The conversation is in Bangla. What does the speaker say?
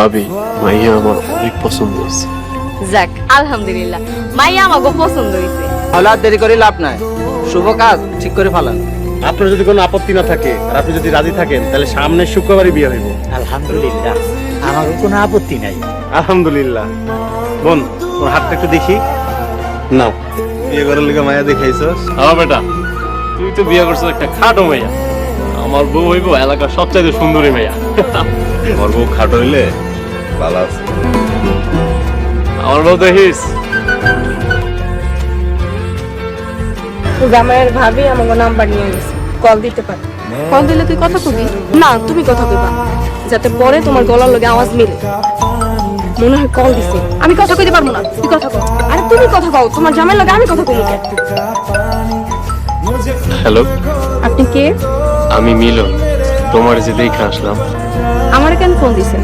ভাবি, মাইয়া আমার অনেক পছন্দ হয়েছে। যাক আলহামদুলিল্লাহ, মাইয়া আমাকে পছন্দ হয়েছে। তাহলে আর দেরি করে লাভ নাই, শুভ কাজ ঠিক করে ফেলান। আপনার যদি কোনো আপত্তি না থাকে আর আপনি যদি রাজি থাকেন তাহলে সামনের শুক্রবারই বিয়ে হইব। আলহামদুলিল্লাহ, আমার কোনো আপত্তি নাই। আলহামদুলিল্লাহ। বোন, তোর হাতটা একটু দেখি। নাও, বিয়ে করার লিগে মায়া দেখাইছস। আমার বেটা, তুই তো বিয়ে করছিস একটা খাটো মাইয়া, আমার বউ হইব এলাকার সবচাইতে সুন্দরী মাইয়া। আমার বউ খাটো হইলে ভালো আছে। আমার বউ দেখিস। জামাইয়ের ভাবি আমাকে নাম্বার নিয়ে গেছে, কল দিতে পারে। কল দিলে তুই কথা কবি না, তুমি কথা কইবা, যাতে পরে তোমার গলার লগে আওয়াজ মিলে। মনে হয় কল দিছে, আমি কথা কইতে পারবো না, তুই কথা কও। আরে তুমি কথা কও, তোমার জামাইয়ের লগে আমি কথা কইব। হ্যালো, আপনি কে? আমি মিলন, তোমার যে দেখে আসলাম। আমারে কেন ফোন দিছেন?